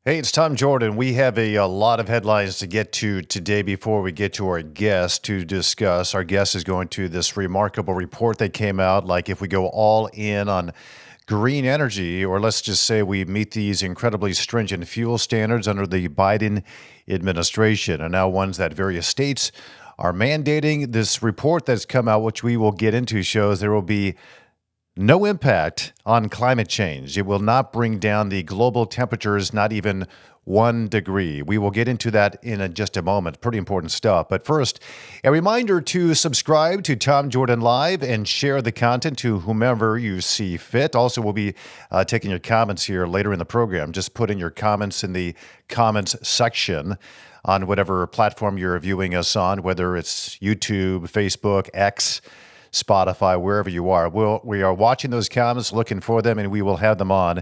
Hey, it's Tom Jordan. We have a lot of headlines to get to today before we get to our guest to discuss. Our guest is going to this remarkable report that came out. Like, if we go all in on green energy, or let's just say we meet these incredibly stringent fuel standards under the Biden administration, and now ones that various states are mandating. This report that's come out, which we will get into, shows there will be no impact on climate change. It will not bring down the global temperatures, not even 1 degree. We will get into that in just a moment. Pretty important stuff. But first, a reminder to subscribe to Tom Jordan Live and share the content to whomever you see fit. Also, we'll be taking your comments here later in the program. Just put in your comments in the comments section on whatever platform you're viewing us on, whether it's YouTube, Facebook, X, Spotify, wherever you are. We are watching those comments, looking for them, and we will have them on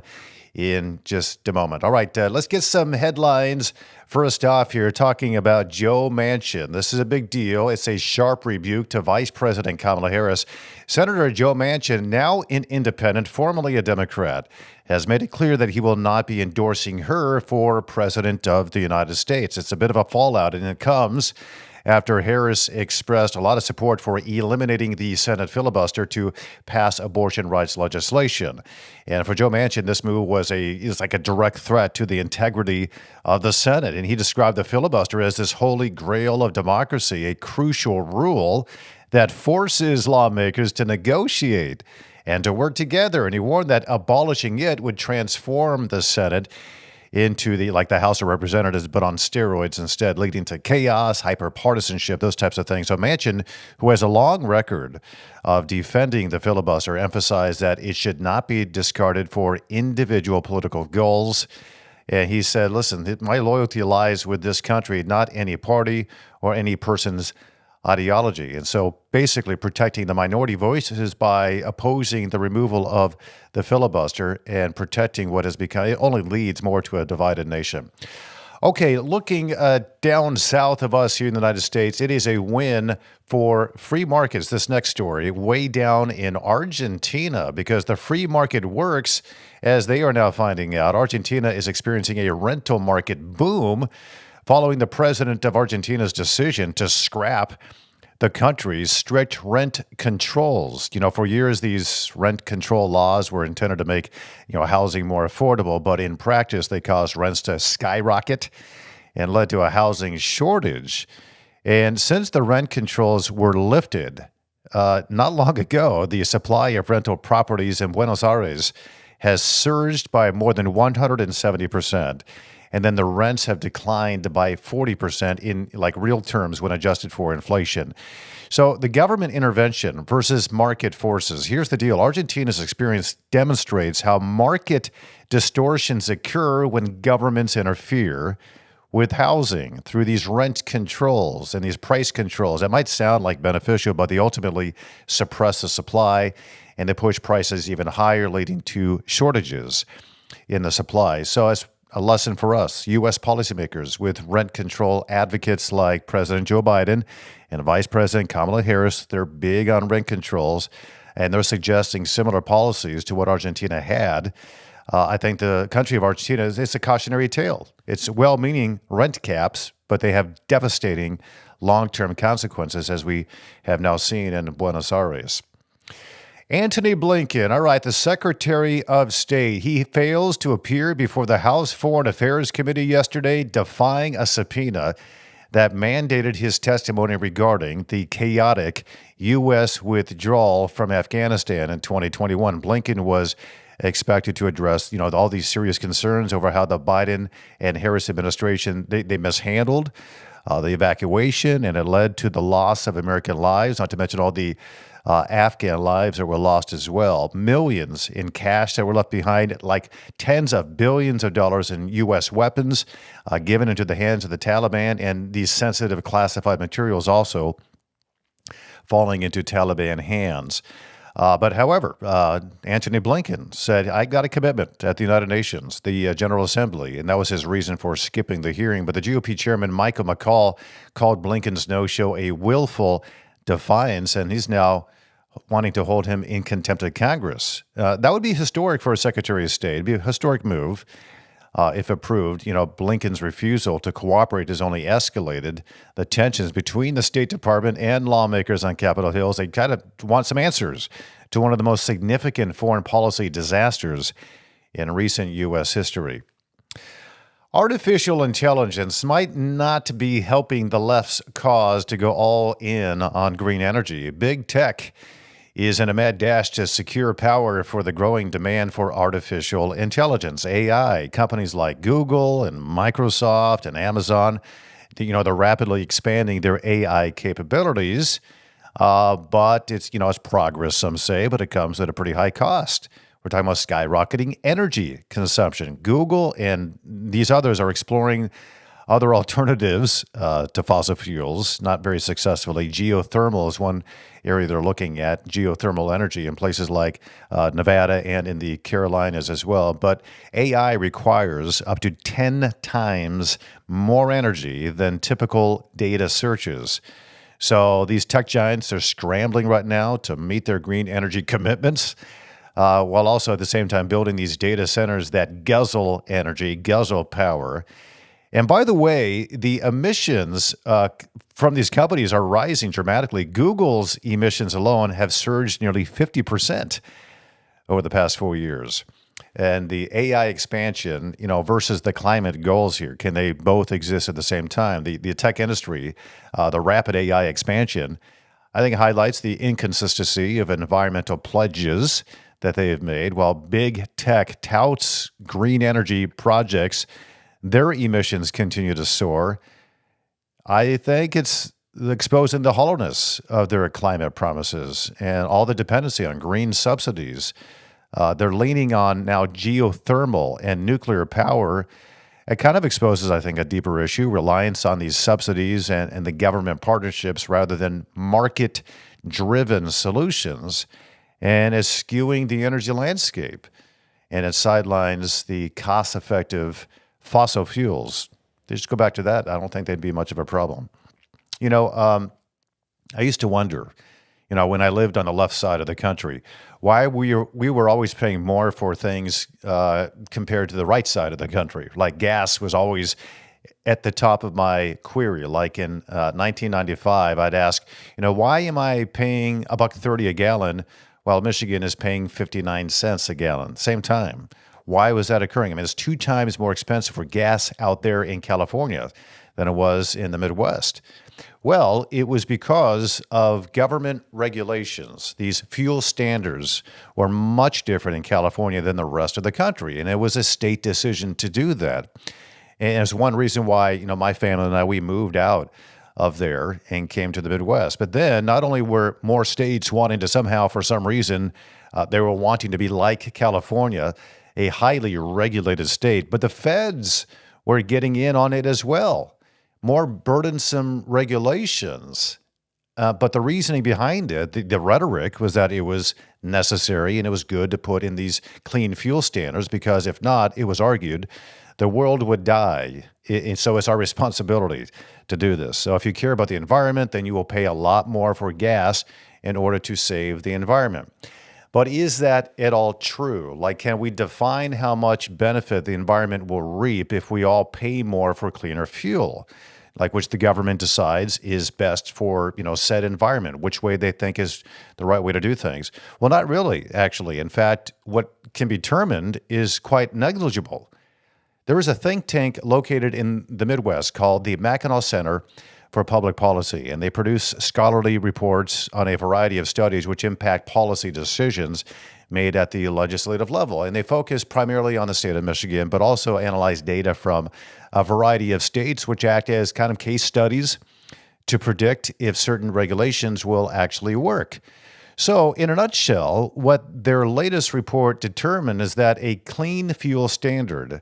in just a moment. All right, let's get some headlines. First off here, talking about Joe Manchin. This is a big deal. It's a sharp rebuke to Vice President Kamala Harris. Senator Joe Manchin, now an independent, formerly a Democrat, has made it clear that he will not be endorsing her for President of the United States. It's a bit of a fallout, and it comes after Harris expressed a lot of support for eliminating the Senate filibuster to pass abortion rights legislation. And for Joe Manchin, this move is like a direct threat to the integrity of the Senate. And he described the filibuster as this holy grail of democracy, a crucial rule that forces lawmakers to negotiate and to work together. And he warned that abolishing it would transform the Senate into the House of Representatives, but on steroids instead, leading to chaos, hyperpartisanship, those types of things. So Manchin, who has a long record of defending the filibuster, emphasized that it should not be discarded for individual political goals. And he said, listen, my loyalty lies with this country, not any party or any person's ideology. And so basically protecting the minority voices by opposing the removal of the filibuster and protecting what has become, it only leads more to a divided nation. Okay, looking down south of us here in the United States, it is a win for free markets. This next story, way down in Argentina, because the free market works, as they are now finding out. Argentina is experiencing a rental market boom following the president of Argentina's decision to scrap the country's strict rent controls. For years, these rent control laws were intended to make, housing more affordable, but in practice, they caused rents to skyrocket and led to a housing shortage. And since the rent controls were lifted not long ago, the supply of rental properties in Buenos Aires has surged by more than 170%. And then the rents have declined by 40% in real terms when adjusted for inflation. So the government intervention versus market forces. Here's the deal. Argentina's experience demonstrates how market distortions occur when governments interfere with housing through these rent controls and these price controls. That might sound like beneficial, but they ultimately suppress the supply and they push prices even higher, leading to shortages in the supply. So as a lesson for us, U.S. policymakers, with rent control advocates like President Joe Biden and Vice President Kamala Harris. They're big on rent controls, and they're suggesting similar policies to what Argentina had. I think the country of Argentina it's a cautionary tale. It's well-meaning rent caps, but they have devastating long-term consequences, as we have now seen in Buenos Aires. Antony Blinken, all right, the Secretary of State, he fails to appear before the House Foreign Affairs Committee yesterday, defying a subpoena that mandated his testimony regarding the chaotic U.S. withdrawal from Afghanistan in 2021. Blinken was expected to address, all these serious concerns over how the Biden and Harris administration, they mishandled the evacuation, and it led to the loss of American lives, not to mention all the Afghan lives that were lost as well. Millions in cash that were left behind, like tens of billions of dollars in U.S. weapons given into the hands of the Taliban, and these sensitive classified materials also falling into Taliban hands. However, Antony Blinken said, I got a commitment at the United Nations, the General Assembly, and that was his reason for skipping the hearing. But the GOP chairman, Michael McCaul, called Blinken's no-show a willful defiance, and he's now wanting to hold him in contempt of Congress. That would be historic for a Secretary of State. It'd be a historic move. if approved. Blinken's refusal to cooperate has only escalated the tensions between the State Department and lawmakers on Capitol Hill. They kind of want some answers to one of the most significant foreign policy disasters in recent U.S. history. Artificial intelligence might not be helping the left's cause to go all in on green energy. Big tech is in a mad dash to secure power for the growing demand for artificial intelligence, AI. Companies like Google and Microsoft and Amazon, they're rapidly expanding their AI capabilities, but it's progress, some say, but it comes at a pretty high cost. We're talking about skyrocketing energy consumption. Google and these others are exploring other alternatives to fossil fuels, not very successfully. Geothermal is one area they're looking at, geothermal energy in places like Nevada and in the Carolinas as well. But AI requires up to 10 times more energy than typical data searches. So these tech giants are scrambling right now to meet their green energy commitments, while also at the same time building these data centers that guzzle energy, guzzle power. And by the way, the emissions from these companies are rising dramatically. Google's emissions alone have surged nearly 50% over the past 4 years. And the AI expansion, versus the climate goals here, can they both exist at the same time? The tech industry, the rapid AI expansion, I think highlights the inconsistency of environmental pledges that they have made. While big tech touts green energy projects, their emissions continue to soar. I think it's exposing the hollowness of their climate promises and all the dependency on green subsidies. They're leaning on now geothermal and nuclear power. It kind of exposes, I think, a deeper issue, reliance on these subsidies and the government partnerships rather than market-driven solutions. And it's skewing the energy landscape. And it sidelines the cost-effective fossil fuels. They just go back to that. I don't think they'd be much of a problem. I used to wonder, when I lived on the left side of the country, why we were always paying more for things compared to the right side of the country. Like gas was always at the top of my query. Like in 1995, I'd ask, why am I paying $1.30 a gallon while Michigan is paying 59 cents a gallon? Same time. Why was that occurring? I mean, it's 2 times more expensive for gas out there in California than it was in the Midwest. Well, it was because of government regulations. These fuel standards were much different in California than the rest of the country, and it was a state decision to do that. And it's one reason why, my family and I, we moved out of there and came to the Midwest. But then not only were more states wanting to somehow, for some reason, they were wanting to be like California, a highly regulated state, but the feds were getting in on it as well. More burdensome regulations. But the reasoning behind it, the rhetoric, was that it was necessary and it was good to put in these clean fuel standards because if not, it was argued, the world would die. And so it's our responsibility to do this. So if you care about the environment, then you will pay a lot more for gas in order to save the environment. But is that at all true? Like, can we define how much benefit the environment will reap if we all pay more for cleaner fuel? Like, which the government decides is best for, said environment, which way they think is the right way to do things. Well, not really, actually. In fact, what can be determined is quite negligible. There is a think tank located in the Midwest called the Mackinac Center for Public Policy, and they produce scholarly reports on a variety of studies which impact policy decisions made at the legislative level. And they focus primarily on the state of Michigan, but also analyze data from a variety of states, which act as kind of case studies to predict if certain regulations will actually work. So, in a nutshell, what their latest report determined is that a clean fuel standard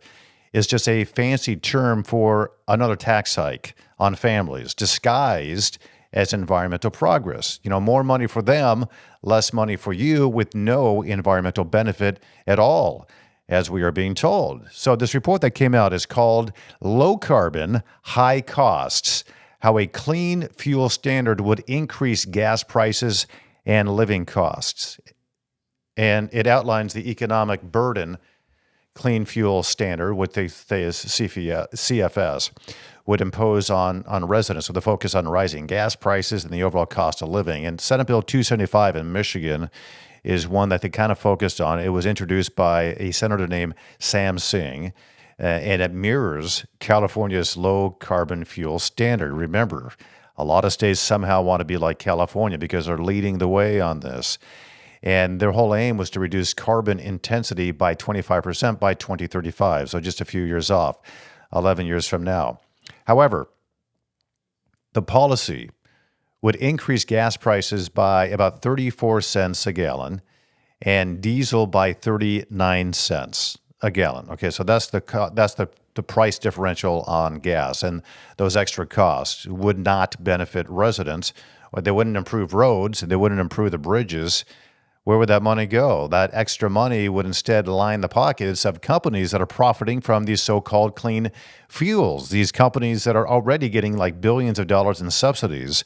is just a fancy term for another tax hike on families, disguised as environmental progress. More money for them, less money for you, with no environmental benefit at all, as we are being told. So this report that came out is called Low Carbon, High Costs: How a Clean Fuel Standard Would Increase Gas Prices and Living Costs. And it outlines the economic burden clean fuel standard, what they say is CFS, would impose on residents with a focus on rising gas prices and the overall cost of living. And Senate Bill 275 in Michigan is one that they kind of focused on. It was introduced by a senator named Sam Singh, and it mirrors California's low carbon fuel standard. Remember, a lot of states somehow want to be like California because they're leading the way on this. And their whole aim was to reduce carbon intensity by 25% by 2035, so just a few years off, 11 years from now. However, the policy would increase gas prices by about 34 cents a gallon and diesel by 39 cents a gallon. Okay, so that's the price differential on gas, and those extra costs would not benefit residents. They wouldn't improve roads, they wouldn't improve the bridges. Where would that money go? That extra money would instead line the pockets of companies that are profiting from these so-called clean fuels. These companies that are already getting like billions of dollars in subsidies,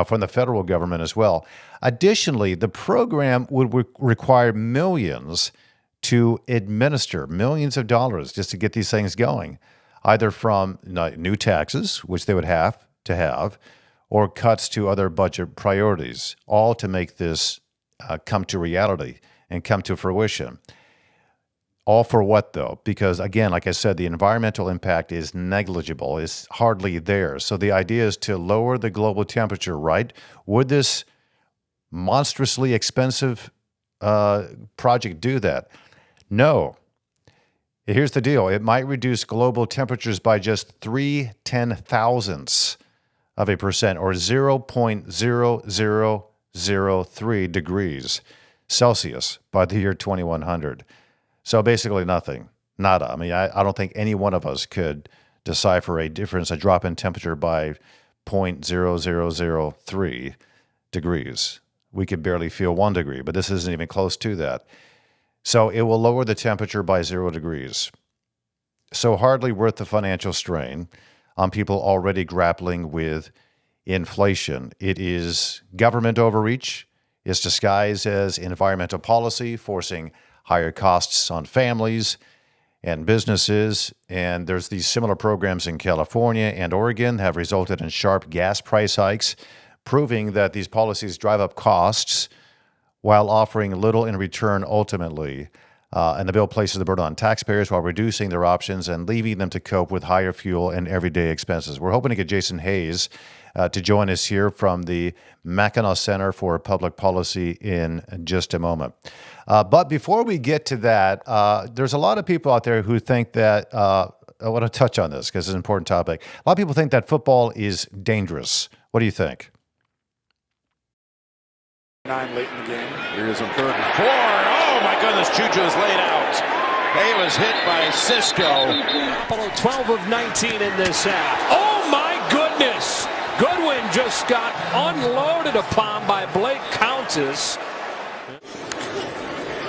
from the federal government as well. Additionally, the program would require millions to administer, millions of dollars just to get these things going, either from new taxes, which they would have to have, or cuts to other budget priorities, all to make this come to reality and come to fruition. All for what, though? Because, again, like I said, the environmental impact is negligible, is hardly there. So the idea is to lower the global temperature, right? Would this monstrously expensive project do that? No. Here's the deal. It might reduce global temperatures by just 0.003% or 0.0003 degrees Celsius by the year 2100. So basically nothing, nada. I mean, I don't think any one of us could decipher a drop in temperature by 0.0003 degrees. We could barely feel 1 degree, but this isn't even close to that. So it will lower the temperature by 0 degrees. So hardly worth the financial strain on people already grappling with inflation. It is government overreach. It's disguised as environmental policy, forcing higher costs on families and businesses. And there's these similar programs in California and Oregon have resulted in sharp gas price hikes, proving that these policies drive up costs while offering little in return ultimately. And the bill places the burden on taxpayers while reducing their options and leaving them to cope with higher fuel and everyday expenses. We're hoping to get Jason Hayes to join us here from the Mackinac Center for Public Policy in just a moment. But before we get to that, there's a lot of people out there who think that, I want to touch on this because it's an important topic. A lot of people think that football is dangerous. What do you think? 9 late in the game. Here's a 3rd and 4. Oh my goodness, Juju is laid out. He was hit by Cisco. 12 of 19 in this half. Oh my goodness! Goodwin just got unloaded upon by Blake Countess.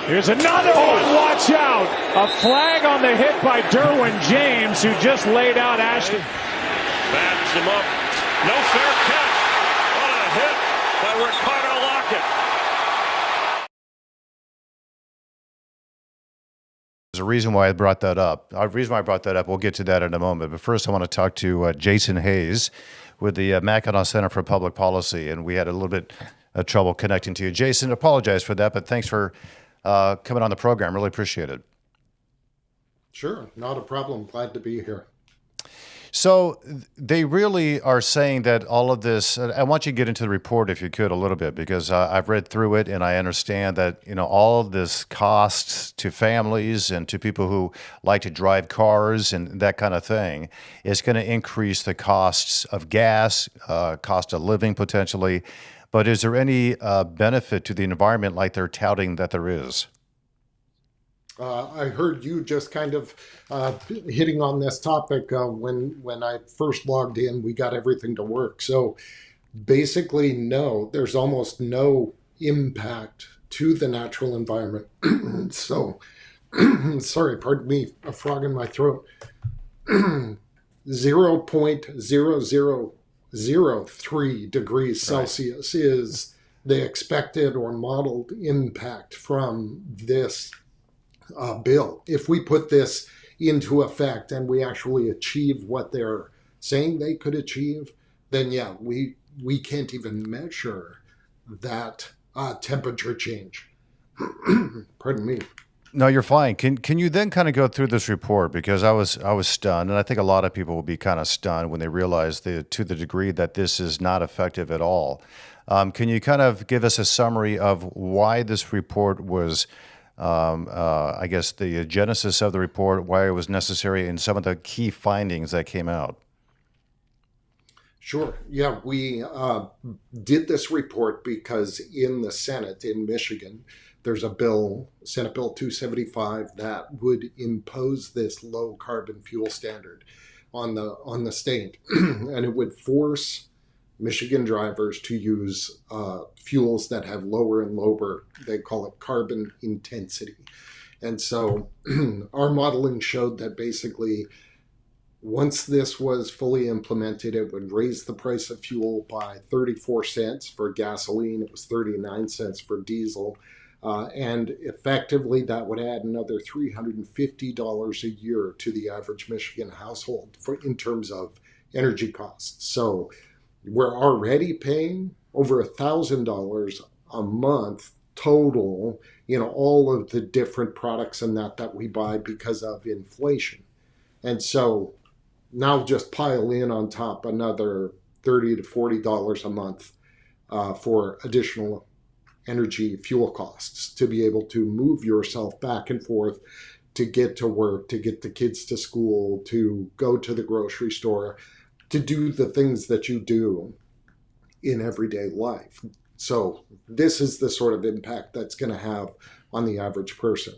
Here's another one. Watch out. A flag on the hit by Derwin James, who just laid out Ashton. Backs him up. No fair catch. What a hit by Ricardo Lockett. There's a reason why I brought that up. We'll get to that in a moment. But first, I want to talk to Jason Hayes with the Mackinac Center for Public Policy. And we had a little bit of trouble connecting to you. Jason, apologize for that, but thanks for coming on the program. Really appreciate it. Sure, not a problem. Glad to be here. So they really are saying that all of this, I want you to get into the report if you could a little bit, because I've read through it and I understand that, all of this costs to families and to people who like to drive cars and that kind of thing is going to increase the costs of gas, cost of living potentially. But is there any benefit to the environment like they're touting that there is? I heard you just kind of hitting on this topic when I first logged in. We got everything to work. So basically, no, there's almost no impact to the natural environment. So, sorry, pardon me, a frog in my throat. 0.0003 degrees Celsius is the expected or modeled impact from this bill. If we put this into effect and we actually achieve what they're saying they could achieve, then yeah, we can't even measure that temperature change. Pardon me. No, you're fine. Can you then kind of go through this report, because I was stunned, and I think a lot of people will be kind of stunned when they realize to the degree that this is not effective at all. Can you kind of give us a summary of why this report was, I guess, the genesis of the report, why it was necessary, and some of the key findings that came out? Sure. Yeah, we did this report because in the Senate in Michigan, there's a bill, Senate Bill 275, that would impose this low carbon fuel standard on the state, and it would force Michigan drivers to use fuels that have lower and lower, they call it carbon intensity. And so our modeling showed that basically once this was fully implemented, it would raise the price of fuel by 34 cents for gasoline. It was 39 cents for diesel. And effectively, that would add another $350 a year to the average Michigan household in terms of energy costs. So we're already paying over $1,000 a month total, all of the different products and that we buy because of inflation. And so now just pile in on top another $30 to $40 a month for additional energy fuel costs to be able to move yourself back and forth, to get to work, to get the kids to school, to go to the grocery store, to do the things that you do in everyday life. So this is the sort of impact that's going to have on the average person.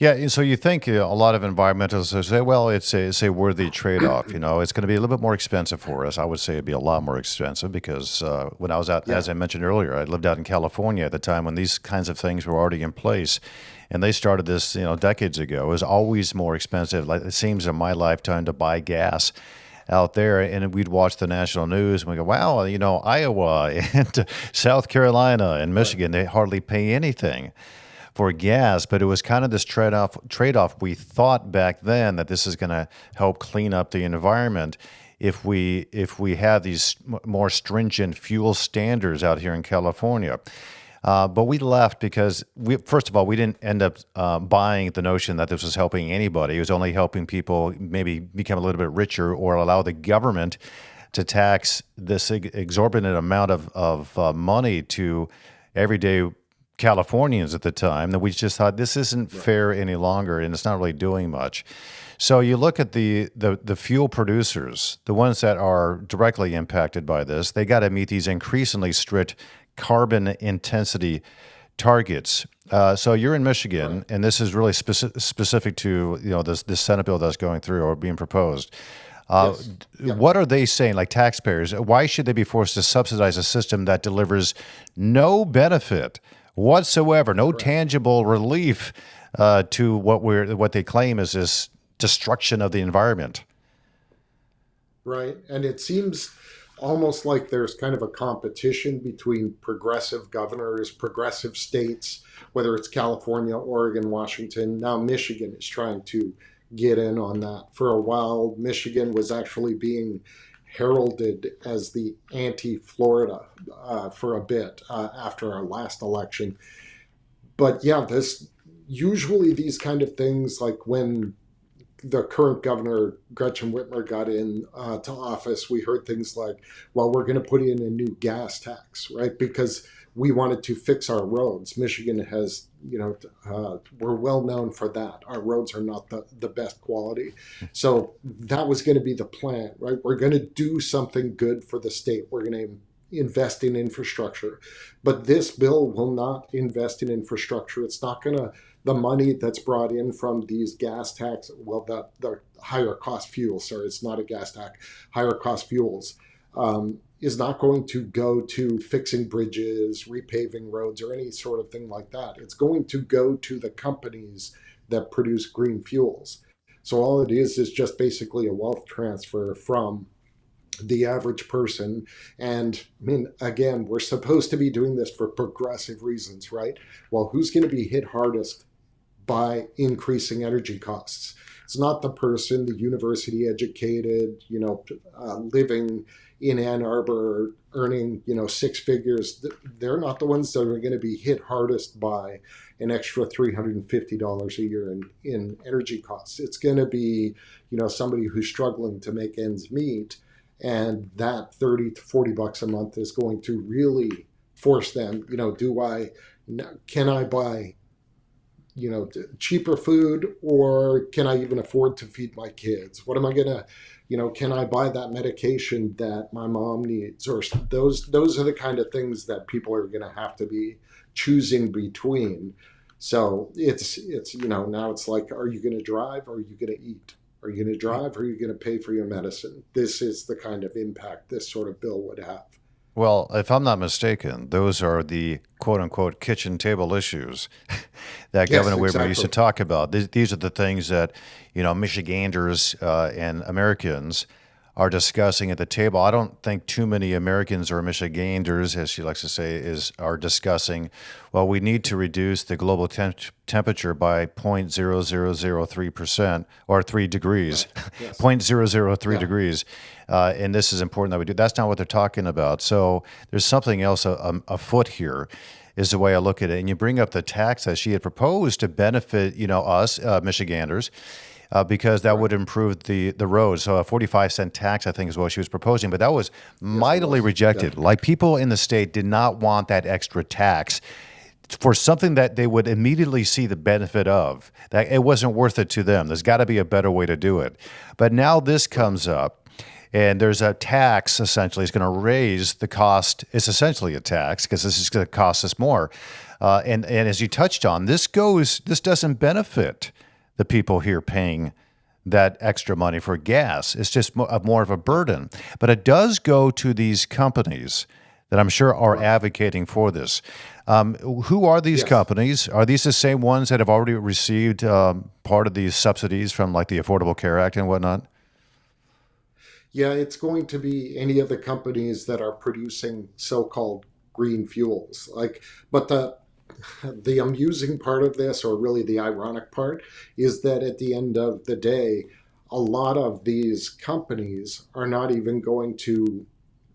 Yeah, and so you think a lot of environmentalists say, well, it's a worthy trade-off. It's going to be a little bit more expensive for us. I would say it'd be a lot more expensive because when I was out, as I mentioned earlier, I lived out in California at the time when these kinds of things were already in place, and they started this, decades ago. It was always more expensive. Like it seems in my lifetime to buy gas out there, and we'd watch the national news and we go, wow, Iowa and South Carolina and Michigan, they hardly pay anything for gas, but it was kind of this trade-off. We thought back then that this is going to help clean up the environment if we have these more stringent fuel standards out here in California. But we left because first of all, we didn't end up buying the notion that this was helping anybody. It was only helping people maybe become a little bit richer or allow the government to tax this exorbitant amount of money to everyday Californians at the time, that we just thought this isn't fair any longer, and it's not really doing much. So you look at the fuel producers, the ones that are directly impacted by this, they got to meet these increasingly strict carbon intensity targets. So you're in Michigan, and this is really specific to this Senate bill that's going through or being proposed. Yes. What are they saying, like taxpayers? Why should they be forced to subsidize a system that delivers no benefit whatsoever, no tangible relief to what they claim is this destruction of the environment? Right. And it seems almost like there's kind of a competition between progressive governors, progressive states, whether it's California, Oregon, Washington. Now Michigan is trying to get in on that. For a while, Michigan was actually being heralded as the anti-Florida for a bit after our last election. But yeah, usually these kind of things, like when the current governor, Gretchen Whitmer, got in to office, we heard things like, well, we're going to put in a new gas tax, right? Because we wanted to fix our roads. Michigan has, we're well known for that. Our roads are not the best quality. So that was going to be the plan, right? We're going to do something good for the state. We're going to invest in infrastructure. But this bill will not invest in infrastructure. It's not going to, the money that's brought in from these gas tax, well, the higher cost fuels, sorry, it's not a gas tax, higher cost fuels, is not going to go to fixing bridges, repaving roads, or any sort of thing like that. It's going to go to the companies that produce green fuels. So all it is just basically a wealth transfer from the average person. And I mean, again, we're supposed to be doing this for progressive reasons, right? Well, who's going to be hit hardest by increasing energy costs. It's not the person, the university educated, living in Ann Arbor, earning, six figures. They're not the ones that are going to be hit hardest by an extra $350 a year in energy costs. It's going to be, somebody who's struggling to make ends meet. And that 30 to 40 bucks a month is going to really force them, can I buy, cheaper food, or can I even afford to feed my kids? What am I going to, can I buy that medication that my mom needs? Or those are the kind of things that people are going to have to be choosing between. So it's now it's like, are you going to drive or are you going to eat? Are you going to drive or are you going to pay for your medicine? This is the kind of impact this sort of bill would have. Well, if I'm not mistaken, those are the quote-unquote kitchen table issues that Yes, Governor Whitmer used to exactly. talk about. These are the things that, Michiganders and Americans are discussing at the table. I don't think too many Americans or Michiganders, as she likes to say, are discussing, well, we need to reduce the global temperature by 0.0003% or 3 degrees, Right. Yes. 0.003 Yeah. degrees. And this is important that we do. That's not what they're talking about. So there's something else afoot here, is the way I look at it. And you bring up the tax that she had proposed to benefit, us, Michiganders, because that would improve the roads. So a 45-cent tax, I think, is what she was proposing. But that was mightily rejected. Yeah. Like, people in the state did not want that extra tax for something that they would immediately see the benefit of. That it wasn't worth it to them. There's got to be a better way to do it. But now this comes up, and there's a tax, essentially. It's going to raise the cost. It's essentially a tax because this is going to cost us more. And as you touched on, this doesn't benefit the people here paying that extra money for gas. It's just more of a burden. But it does go to these companies that I'm sure are advocating for this. Who are these Yes. companies? Are these the same ones that have already received part of these subsidies from, like, the Affordable Care Act and whatnot? Yeah, it's going to be any of the companies that are producing so-called green fuels. But the amusing part of this, or really the ironic part, is that at the end of the day, a lot of these companies are not even going to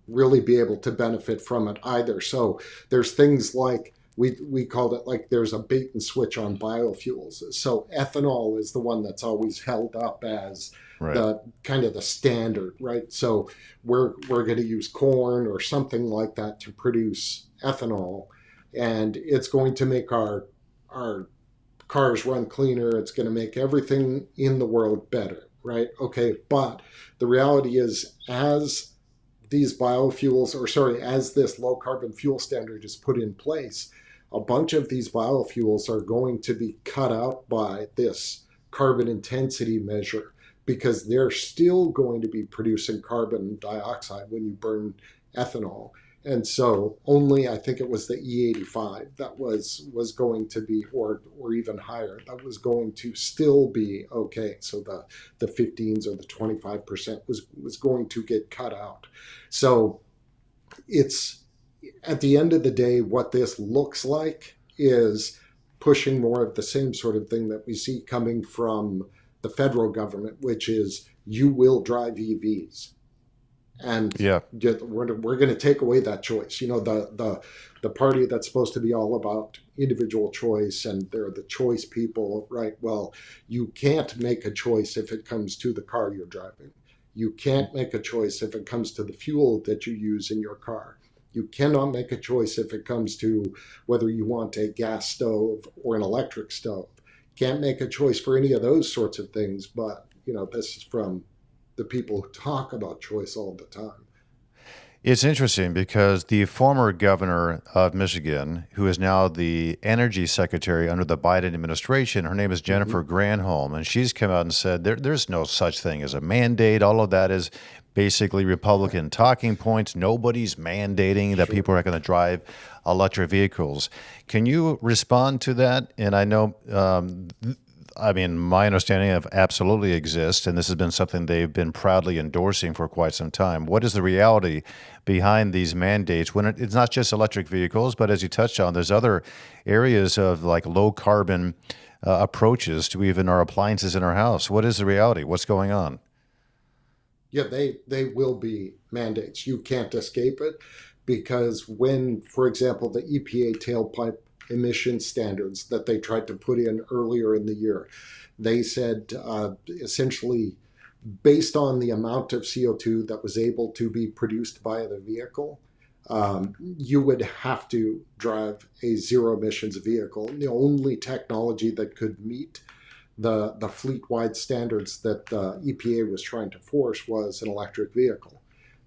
really be able to benefit from it either. So there's things like we called it, like, there's a bait and switch on biofuels. So ethanol is the one that's always held up as Right. the kind of the standard, right? So we're going to use corn or something like that to produce ethanol, and it's going to make our cars run cleaner. It's going to make everything in the world better, right? Okay, but the reality is, as these biofuels, or sorry, as this low carbon fuel standard is put in place, a bunch of these biofuels are going to be cut out by this carbon intensity measure, because they're still going to be producing carbon dioxide when you burn ethanol. And so only, I think it was the E85 that was going to be, or even higher, that was going to still be okay. So the 15s or the 25% was going to get cut out. So it's, at the end of the day, what this looks like is pushing more of the same sort of thing that we see coming from the federal government, which is, you will drive EVs. And Yeah. we're going to take away that choice. The party that's supposed to be all about individual choice, and they're the choice people, right? Well, you can't make a choice if it comes to the car you're driving. You can't make a choice if it comes to the fuel that you use in your car. You cannot make a choice if it comes to whether you want a gas stove or an electric stove. Can't make a choice for any of those sorts of things. But, this is from the people who talk about choice all the time. It's interesting because the former governor of Michigan, who is now the energy secretary under the Biden administration, her name is Jennifer Granholm, and she's come out and said there's no such thing as a mandate. All of that is basically Republican talking points. Nobody's mandating that people are going to drive electric vehicles. Can you respond to that? And I know, my understanding of absolutely exists, and this has been something they've been proudly endorsing for quite some time. What is the reality behind these mandates when it's not just electric vehicles, but as you touched on, there's other areas of, like, low carbon approaches to even our appliances in our house. What is the reality? What's going on? Yeah, they will be mandates. You can't escape it because when, for example, the EPA tailpipe emission standards that they tried to put in earlier in the year, they said essentially based on the amount of CO2 that was able to be produced by the vehicle, you would have to drive a zero emissions vehicle. And the only technology that could meet the fleet-wide standards that the EPA was trying to force was an electric vehicle,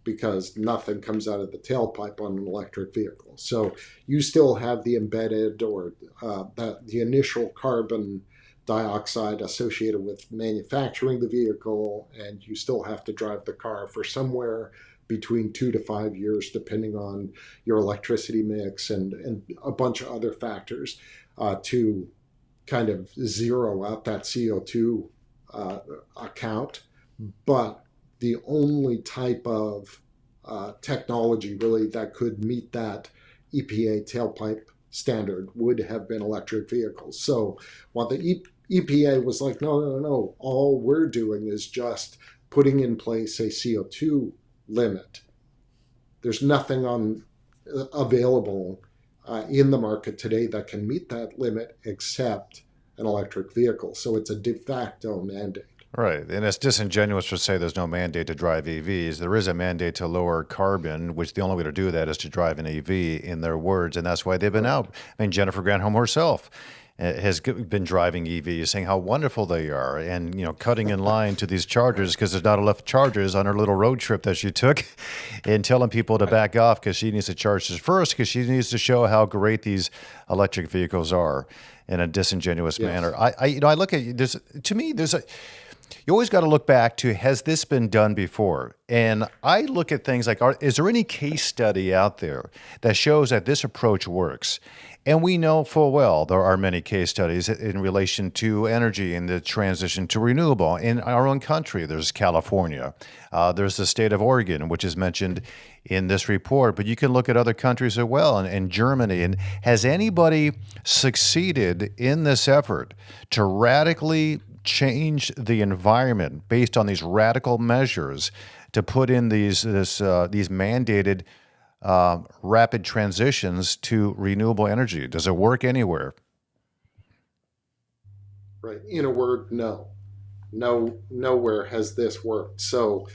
because nothing comes out of the tailpipe on an electric vehicle. So you still have the embedded or the initial carbon dioxide associated with manufacturing the vehicle, and you still have to drive the car for somewhere between 2 to 5 years, depending on your electricity mix and a bunch of other factors to kind of zero out that CO2 account. But the only type of technology really that could meet that EPA tailpipe standard would have been electric vehicles. So while the EPA was like, no, no, no, all we're doing is just putting in place a CO2 limit. There's nothing available in the market today that can meet that limit except an electric vehicle. So it's a de facto mandate. Right. And it's disingenuous to say there's no mandate to drive EVs. There is a mandate to lower carbon, which the only way to do that is to drive an EV, in their words. And that's why they've been out. I mean, Jennifer Granholm herself has been driving EVs, saying how wonderful they are, and cutting in line to these chargers because there's not enough chargers on her little road trip that she took, and telling people to back off because she needs to charge this first because she needs to show how great these electric vehicles are in a disingenuous manner. I look at this. To me, you always got to look back to, has this been done before? And I look at things like, is there any case study out there that shows that this approach works? And we know full well there are many case studies in relation to energy and the transition to renewable. In our own country, there's California. There's the state of Oregon, which is mentioned in this report. But you can look at other countries as well, and Germany. And has anybody succeeded in this effort to radically change the environment based on these radical measures to put in these mandated rapid transitions to renewable energy? Does it work anywhere? Right. In a word, no. Nowhere has this worked. So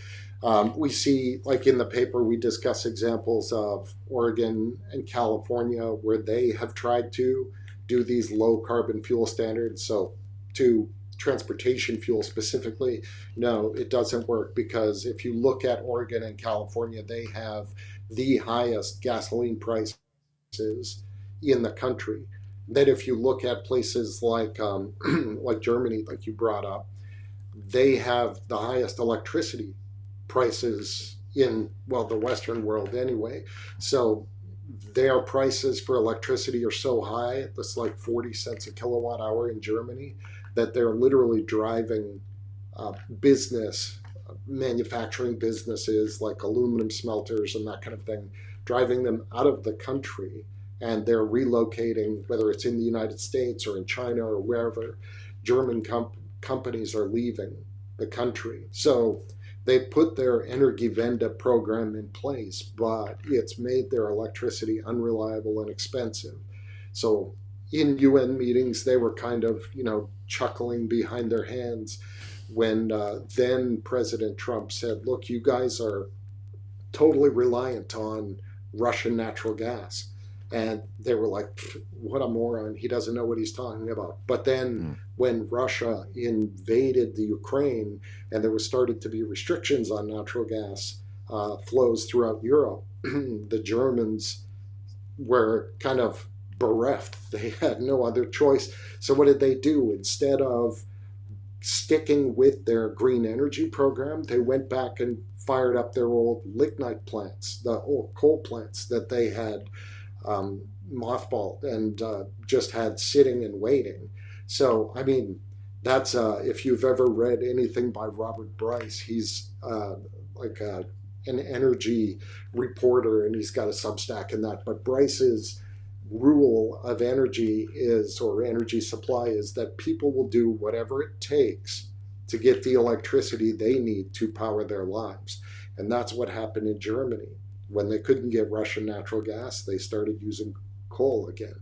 we see, like in the paper, we discuss examples of Oregon and California where they have tried to do these low carbon fuel standards. So to transportation fuel specifically, no, it doesn't work, because if you look at Oregon and California, they have the highest gasoline prices in the country. Then if you look at places like like Germany, like you brought up, they have the highest electricity prices in, well, the Western world anyway. So their prices for electricity are so high, it's like 40 cents a kilowatt hour in Germany, that they're literally driving manufacturing businesses like aluminum smelters and that kind of thing, driving them out of the country, and they're relocating, whether it's in the United States or in China or wherever. German companies are leaving the country. So they put their Energiewende program in place, but it's made their electricity unreliable and expensive. So in UN meetings, they were kind of, chuckling behind their hands when then President Trump said, look, you guys are totally reliant on Russian natural gas. And they were like, what a moron. He doesn't know what he's talking about. But then when Russia invaded the Ukraine and there was started to be restrictions on natural gas flows throughout Europe, the Germans were kind of bereft. They had no other choice. So what did they do? Instead of sticking with their green energy program, they went back and fired up their old lignite plants, the old coal plants that they had mothballed and just had sitting and waiting. So, I mean, that's if you've ever read anything by Robert Bryce, he's an energy reporter, and he's got a Substack in that. But Bryce's rule of energy is, or energy supply is, that people will do whatever it takes to get the electricity they need to power their lives. And that's what happened in Germany. When they couldn't get Russian natural gas, they started using coal again.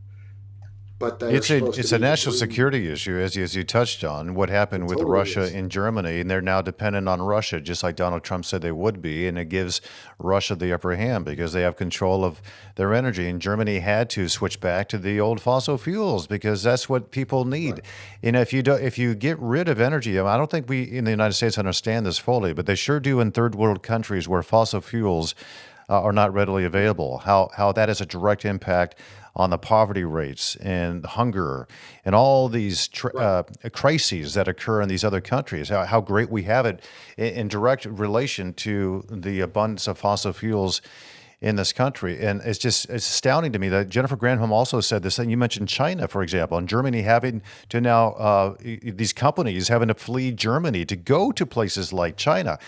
But they're supposed to It's a be the national green. security issue, as you touched on. What It happened with totally Russia is. and Germany, and they're now dependent on Russia, just like Donald Trump said they would be, and it gives Russia the upper hand because they have control of their energy. And Germany had to switch back to the old fossil fuels because that's what people need. Right. And if you get rid of energy, I don't think we in the United States understand this fully, but they sure do in third world countries where fossil fuels are not readily available. How that has a direct impact on the poverty rates and hunger and all these Right. crises that occur in these other countries. How great we have it in direct relation to the abundance of fossil fuels in this country. And it's astounding to me that Jennifer Granholm also said this. And you mentioned China, for example, and Germany having to now, these companies having to flee Germany to go to places like China.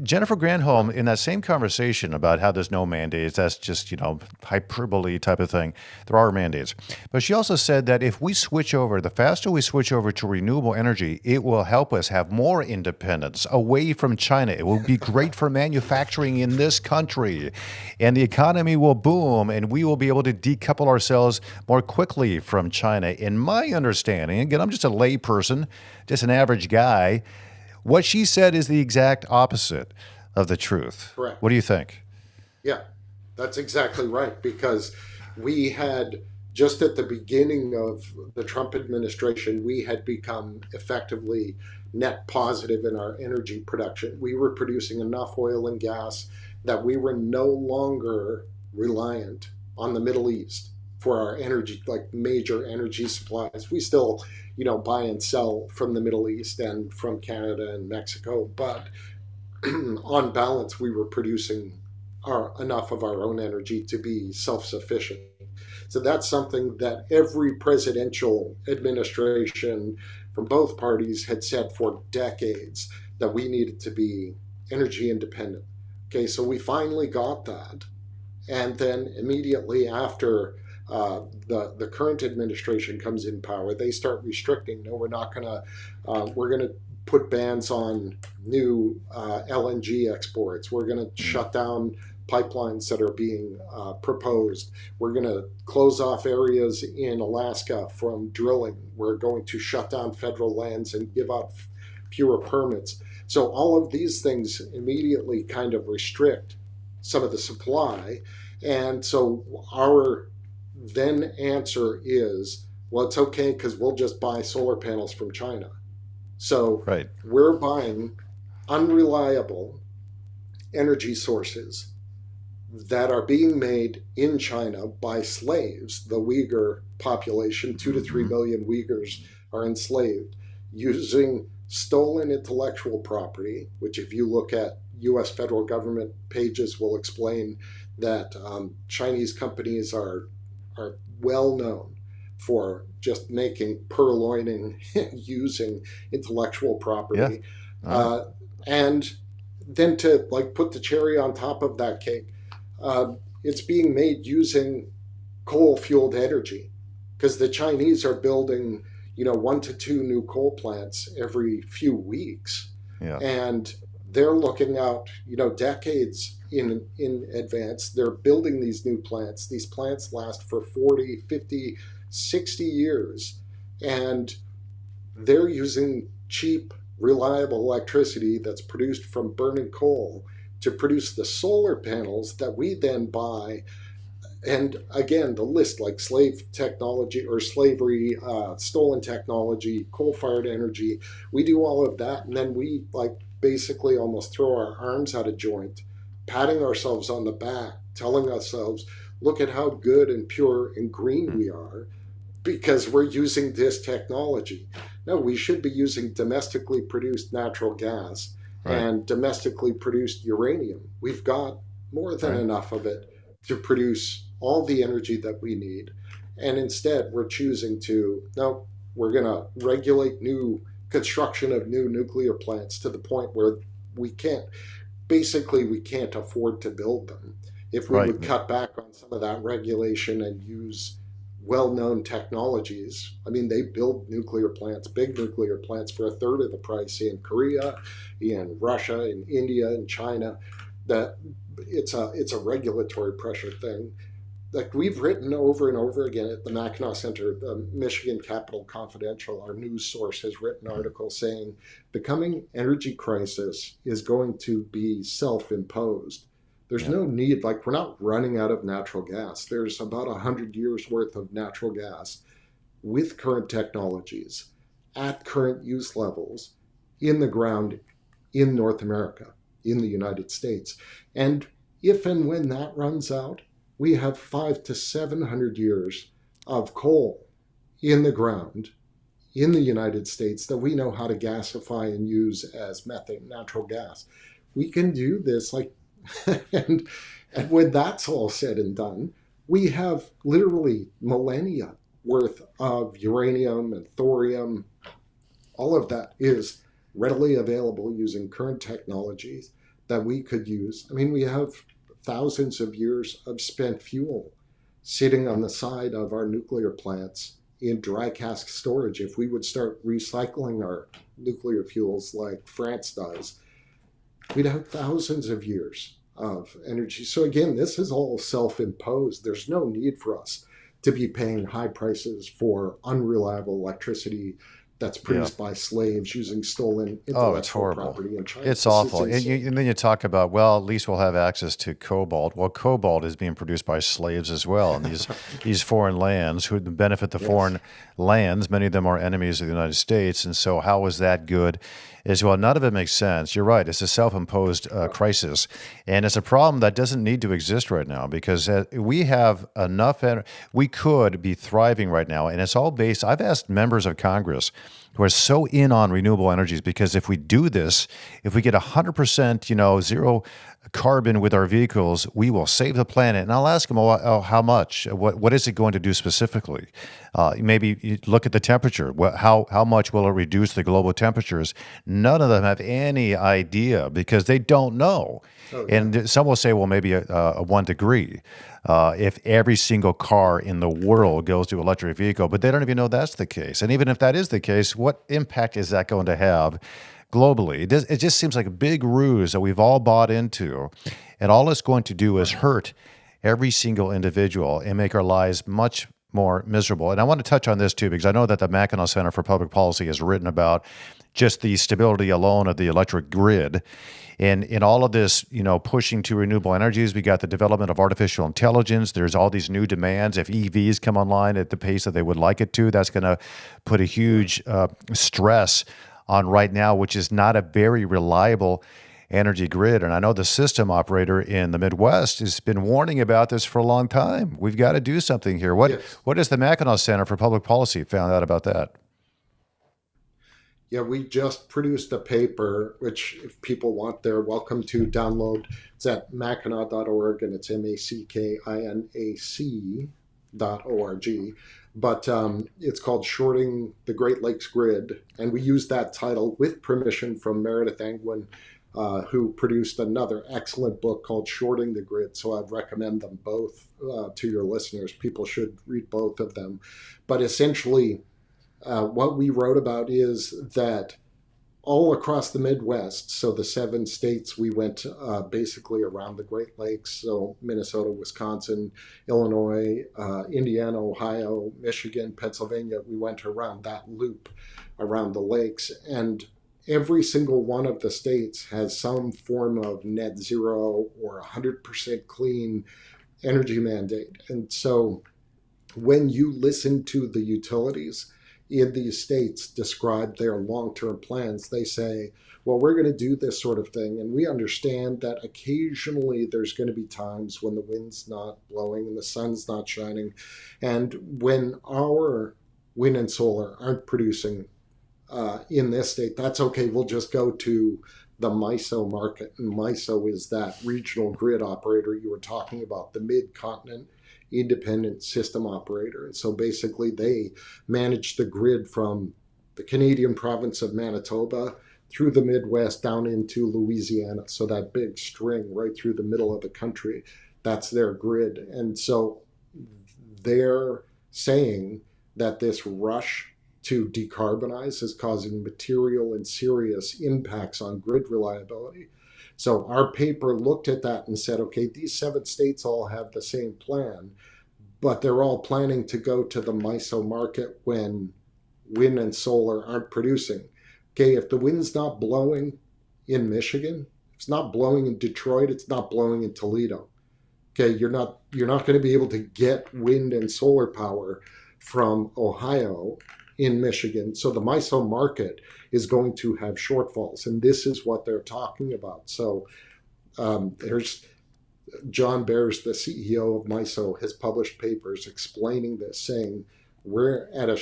Jennifer Granholm, in that same conversation about how there's no mandates, that's just, hyperbole type of thing. There are mandates. But she also said that if we switch over, the faster we switch over to renewable energy, it will help us have more independence away from China. It will be great for manufacturing in this country. And the economy will boom, and we will be able to decouple ourselves more quickly from China. In my understanding, again, I'm just a layperson, just an average guy. What she said is the exact opposite of the truth. Correct. What do you think? Yeah, that's exactly right. Because we had, just at the beginning of the Trump administration, we had become effectively net positive in our energy production. We were producing enough oil and gas that we were no longer reliant on the Middle East for our energy, like major energy supplies. We still, buy and sell from the Middle East and from Canada and Mexico, but on balance, we were producing enough of our own energy to be self sufficient. So that's something that every presidential administration from both parties had said for decades, that we needed to be energy independent. Okay, so we finally got that. And then immediately after the current administration comes in power, they start restricting. No, we're not going to. We're going to put bans on new LNG exports. We're going to shut down pipelines that are being proposed. We're going to close off areas in Alaska from drilling. We're going to shut down federal lands and give out fewer permits. So all of these things immediately kind of restrict some of the supply. And so our then answer is, well, it's okay because we'll just buy solar panels from China. So Right. we're buying unreliable energy sources that are being made in China by slaves. The Uyghur population, 2 to 3 million Uyghurs, are enslaved using stolen intellectual property, which, if you look at US federal government pages, will explain that Chinese companies are well known for just making purloining using intellectual Yeah. property. And then to put the cherry on top of that cake, it's being made using coal fueled energy, because the Chinese are building 1 to 2 new coal plants every few weeks. Yeah. And they're looking out decades in advance. They're building these new plants. These plants last for 40, 50, 60 years, and they're using cheap, reliable electricity that's produced from burning coal to produce the solar panels that we then buy. And again, the list, like slave technology or slavery, stolen technology, coal-fired energy, we do all of that, and then we basically almost throw our arms out of joint, patting ourselves on the back, telling ourselves, look at how good and pure and green we are because we're using this technology. No, we should be using domestically produced natural gas Right. and domestically produced uranium. We've got more than Right. enough of it to produce all the energy that we need. And instead, we're choosing to, no, we're going to regulate new construction of new nuclear plants to the point where we can't, basically, we can't afford to build them. If we Right. would cut back on some of that regulation and use well-known technologies. I mean, they build nuclear plants, big nuclear plants, for a third of the price in Korea, in Russia, in India, in China. That it's a regulatory pressure thing. Like we've written over and over again at the Mackinac Center, the Michigan Capital Confidential, our news source, has written articles saying the coming energy crisis is going to be self-imposed. There's Yeah. no need, like we're not running out of natural gas. There's about 100 years worth of natural gas with current technologies at current use levels in the ground in North America, in the United States. And if and when that runs out, we have 500 to 700 years of coal in the ground in the United States that we know how to gasify and use as methane, natural gas. We can do this like, and, and when that's all said and done, we have literally millennia worth of uranium and thorium. All of that is readily available using current technologies that we could use. I mean, we have thousands of years of spent fuel sitting on the side of our nuclear plants in dry cask storage. If we would start recycling our nuclear fuels like France does, we'd have thousands of years of energy. So again, this is all self-imposed. There's no need for us to be paying high prices for unreliable electricity that's Yeah. produced by slaves using stolen Oh, it's intellectual horrible. property in China. It's This is awful. insane. And then you talk about, well, at least we'll have access to cobalt. Well, cobalt is being produced by slaves as well. And these foreign lands who benefit the Yes. foreign lands, many of them are enemies of the United States. And so how is that good as well? None of it makes sense. You're right. It's a self-imposed crisis. And it's a problem that doesn't need to exist right now because we have enough, we could be thriving right now. And it's all based, I've asked members of Congress who are so in on renewable energies because if we do this, if we get 100%, zero carbon with our vehicles, we will save the planet. And I'll ask them, oh, how much? What is it going to do specifically? Maybe you look at the temperature. How much will it reduce the global temperatures? None of them have any idea because they don't know. Oh, yeah. And some will say, well, maybe a 1 degree if every single car in the world goes to electric vehicle, but they don't even know that's the case. And even if that is the case, what impact is that going to have globally? It just seems like a big ruse that we've all bought into, and all it's going to do is hurt every single individual and make our lives much more miserable. And I want to touch on this too, because I know that the Mackinac Center for Public Policy has written about just the stability alone of the electric grid. And in all of this, pushing to renewable energies, we got the development of artificial intelligence. There's all these new demands. If EVs come online at the pace that they would like it to, that's going to put a huge stress on right now, which is not a very reliable energy grid. And I know the system operator in the Midwest has been warning about this for a long time. We've got to do something here. What Yes. what has the Mackinac Center for Public Policy found out about that? Yeah, we just produced a paper, which if people want, they're welcome to download. It's at mackinac.org, and it's MACKINAC.org. But it's called Shorting the Great Lakes Grid. And we used that title with permission from Meredith Angwin, who produced another excellent book called Shorting the Grid. So I'd recommend them both to your listeners. People should read both of them. But essentially, what we wrote about is that all across the Midwest, so the 7 states, we went basically around the Great Lakes, so Minnesota, Wisconsin, Illinois, Indiana, Ohio, Michigan, Pennsylvania, we went around that loop around the lakes. And every single one of the states has some form of net zero or 100% clean energy mandate. And so when you listen to the utilities in these states describe their long-term plans, they say, well, we're going to do this sort of thing. And we understand that occasionally there's going to be times when the wind's not blowing and the sun's not shining. And when our wind and solar aren't producing in this state, that's okay. We'll just go to the MISO market. And MISO is that regional grid operator you were talking about, the mid-continent independent system operator. And so basically they manage the grid from the Canadian province of Manitoba through the Midwest down into Louisiana. So that big string right through the middle of the country, that's their grid. And so their saying that this rush to decarbonize is causing material and serious impacts on grid reliability. So our paper looked at that and said, okay, these 7 states all have the same plan, but they're all planning to go to the MISO market when wind and solar aren't producing. Okay, if the wind's not blowing in Michigan, it's not blowing in Detroit, it's not blowing in Toledo. Okay, you're not going to be able to get wind and solar power from Ohio in Michigan. So the MISO market is going to have shortfalls, and this is what they're talking about. So there's John Bears, the CEO of MISO, has published papers explaining this, saying we're at a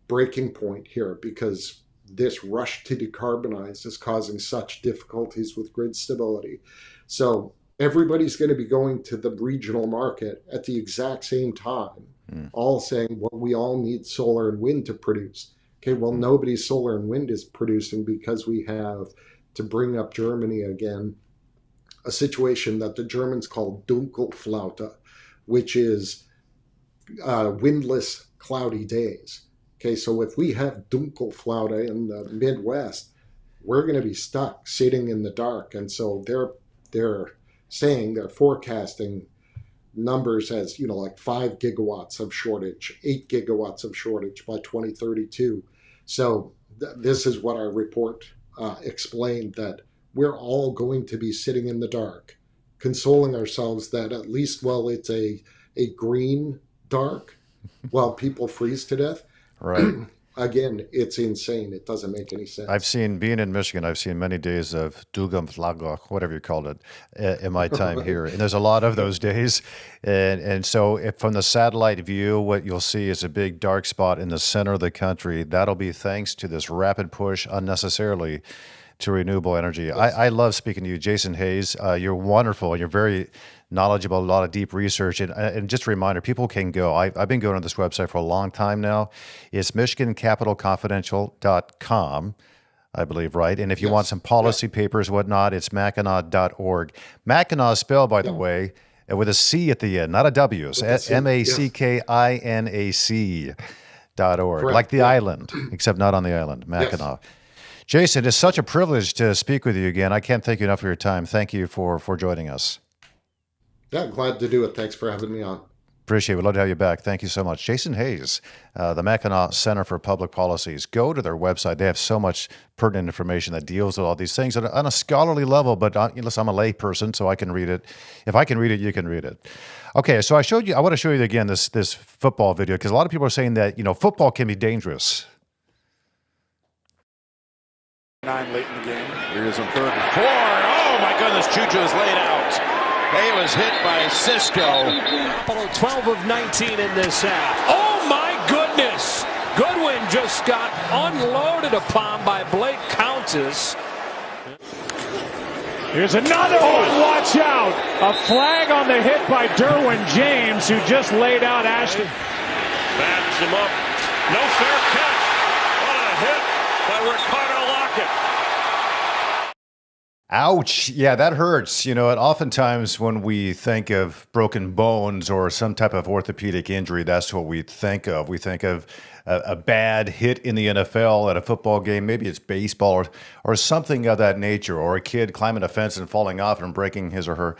breaking point here because this rush to decarbonize is causing such difficulties with grid stability. So everybody's going to be going to the regional market at the exact same time, all saying, well, we all need solar and wind to produce. Okay, well, nobody's solar and wind is producing because we have, to bring up Germany again, a situation that the Germans call Dunkelflaute, which is windless, cloudy days. Okay, so if we have Dunkelflaute in the Midwest, we're going to be stuck sitting in the dark. And so they're saying, they're forecasting numbers as, like 5 gigawatts of shortage, 8 gigawatts of shortage by 2032. So this is what our report explained, that we're all going to be sitting in the dark, consoling ourselves that at least while it's a green dark, while people freeze to death. Right. Again, it's insane. It doesn't make any sense. Being in Michigan, I've seen many days of Dugamflagloch, whatever you called it, in my time here. And there's a lot of those days. And so from the satellite view, what you'll see is a big dark spot in the center of the country. That'll be thanks to this rapid push unnecessarily to renewable energy. Yes. I love speaking to you, Jason Hayes. You're wonderful. You're very knowledgeable, a lot of deep research. And just a reminder, people can go. I've been going to this website for a long time now. It's MichiganCapitalConfidential.com, I believe, right? And if you want some policy papers, whatnot, it's Mackinac.org. Mackinac is spelled, by the way, with a C at the end, not a W. It's MACKINAC.org, like the island, except not on the island, Mackinac. Yes. Jason, it's such a privilege to speak with you again. I can't thank you enough for your time. Thank you for joining us. Yeah, glad to do it. Thanks for having me on. Appreciate it. We'd love to have you back. Thank you so much. Jason Hayes, the Mackinac Center for Public Policies. Go to their website. They have so much pertinent information that deals with all these things on a scholarly level, but listen, I'm a lay person, so I can read it. If I can read it, you can read it. Okay, so I want to show you again this football video, because a lot of people are saying that, football can be dangerous. 9 late in the game. Here's on 3rd and 4. Oh my goodness, Juju is laid out. He was hit by Cisco. 12 of 19 in this half. Oh my goodness! Goodwin just got unloaded upon by Blake Countess. Here's another one. Watch out! A flag on the hit by Derwin James, who just laid out Ashton. Bats him up. No fair catch. What a hit by Ricardo Lockett. Ouch. Yeah, that hurts. And oftentimes when we think of broken bones or some type of orthopedic injury, that's what we think of. We think of a bad hit in the NFL at a football game. Maybe it's baseball or something of that nature, or a kid climbing a fence and falling off and breaking his or her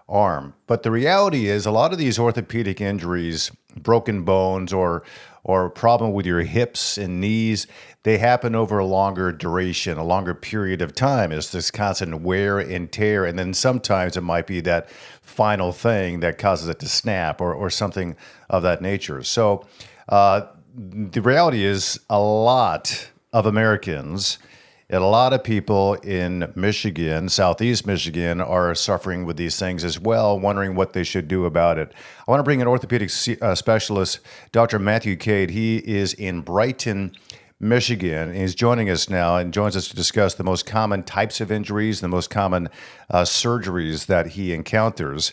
arm. But the reality is a lot of these orthopedic injuries, broken bones or a problem with your hips and knees, they happen over a longer duration, a longer period of time. It's this constant wear and tear. And then sometimes it might be that final thing that causes it to snap or something of that nature. So the reality is a lot of Americans and a lot of people in Michigan, Southeast Michigan, are suffering with these things as well, wondering what they should do about it. I want to bring in orthopedic specialist, Dr. Matthew Caid. He is in Brighton, Michigan, and he's joining us now and joins us to discuss the most common types of injuries, the most common surgeries that he encounters,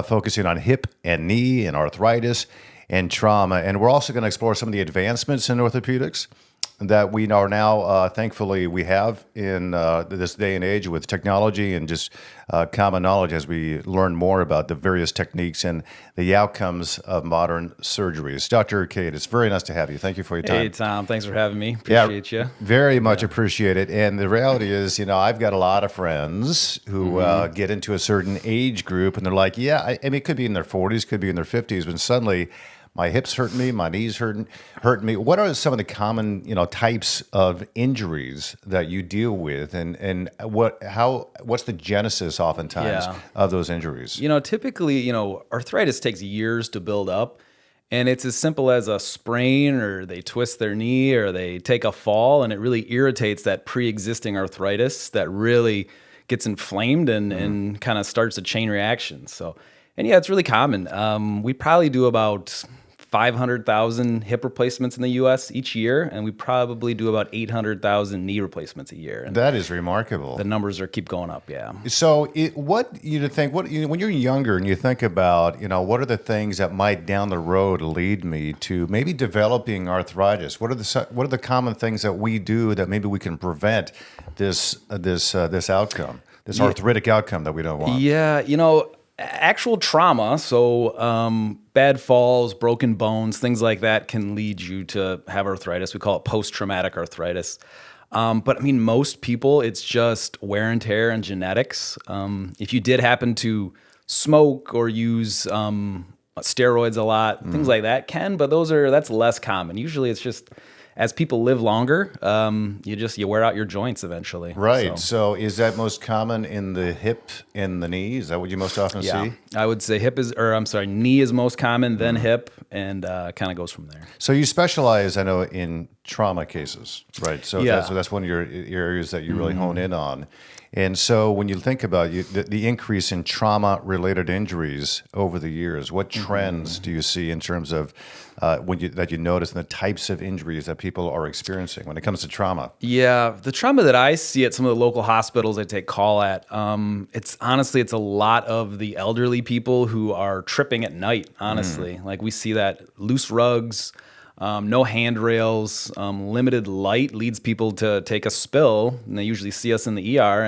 focusing on hip and knee and arthritis and trauma. And we're also going to explore some of the advancements in orthopedics that we are now, thankfully, we have in this day and age with technology and just common knowledge as we learn more about the various techniques and the outcomes of modern surgeries. Dr. Caid, it's very nice to have you. Thank you for your time. Hey, Tom. Thanks for having me. Appreciate you. Very much appreciate it. And the reality is, I've got a lot of friends who get into a certain age group and they're like, I mean, it could be in their 40s, could be in their 50s, but suddenly my hips hurting me, my knees hurting me. What are some of the common, types of injuries that you deal with, and what's the genesis oftentimes of those injuries? Typically, arthritis takes years to build up, and it's as simple as a sprain, or they twist their knee, or they take a fall, and it really irritates that pre-existing arthritis that really gets inflamed and kind of starts a chain reaction. So, and it's really common. We probably do about 500,000 hip replacements in the U.S. each year, and we probably do about 800,000 knee replacements a year. And that is remarkable. the numbers keep going up, So, when you're younger and you think about, what are the things that might down the road lead me to maybe developing arthritis? What are the common things that we do that maybe we can prevent this outcome, this arthritic outcome that we don't want? Yeah, actual trauma, so bad falls, broken bones, things like that can lead you to have arthritis. We call it post-traumatic arthritis. But I mean, most people, it's just wear and tear and genetics. If you did happen to smoke or use steroids a lot, things like that but that's less common. Usually it's just as people live longer, you wear out your joints eventually. Right. So is that most common in the hip and the knee? Is that what you most often see? I would say knee is most common, then hip, and kind of goes from there. So you specialize, I know, in trauma cases, right? So that's one of your areas that you really hone in on. And so when you think about the increase in trauma-related injuries over the years, what trends do you see in terms of that you notice in the types of injuries that people are experiencing when it comes to trauma? Yeah, the trauma that I see at some of the local hospitals I take call at, it's a lot of the elderly people who are tripping at night, honestly. Like we see that loose rugs, no handrails, limited light leads people to take a spill, and they usually see us in the ER,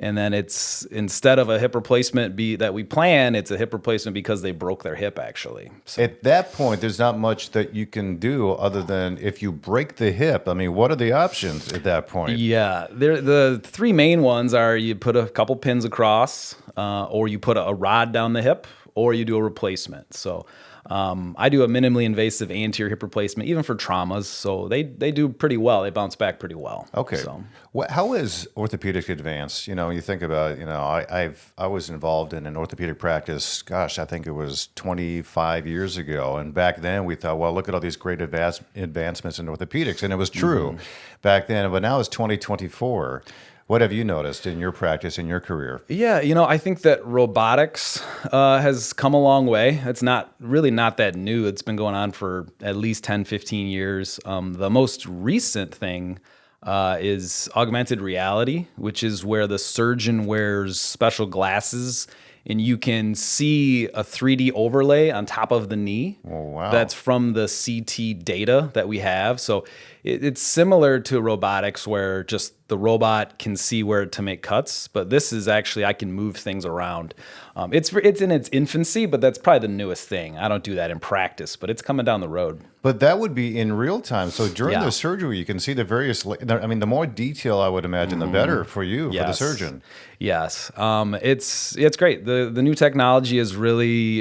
and then it's, instead of a hip replacement that we plan, it's a hip replacement because they broke their hip, actually. So. At that point, there's not much that you can do other than if you break the hip. I mean, what are the options at that point? Yeah, the three main ones are you put a couple pins across, or you put a rod down the hip, or you do a replacement. So I do a minimally invasive anterior hip replacement, even for traumas. So they do pretty well. They bounce back pretty well. Okay. So. How is orthopedics advanced? You think about, I was involved in an orthopedic practice, gosh, I think it was 25 years ago. And back then we thought, well, look at all these great advancements in orthopedics. And it was true back then, but now it's 2024. What have you noticed in your practice, in your career? Yeah, I think that robotics has come a long way. It's not that new. It's been going on for at least 10, 15 years. The most recent thing is augmented reality, which is where the surgeon wears special glasses and you can see a 3D overlay on top of the knee. Oh, wow. That's from the CT data that we have. So it's similar to robotics where just the robot can see where to make cuts, but this is actually, I can move things around. It's in its infancy, but that's probably the newest thing. I don't do that in practice, but it's coming down the road. But that would be in real time. So during the surgery, you can see the various, the more detail I would imagine, the better for you, for the surgeon. Yes. It's great. The new technology is really,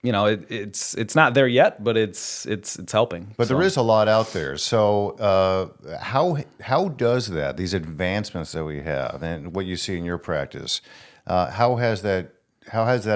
it's not there yet, but it's helping. But there is a lot out there. So how does that, these advancements that we have and what you see in your practice, how has that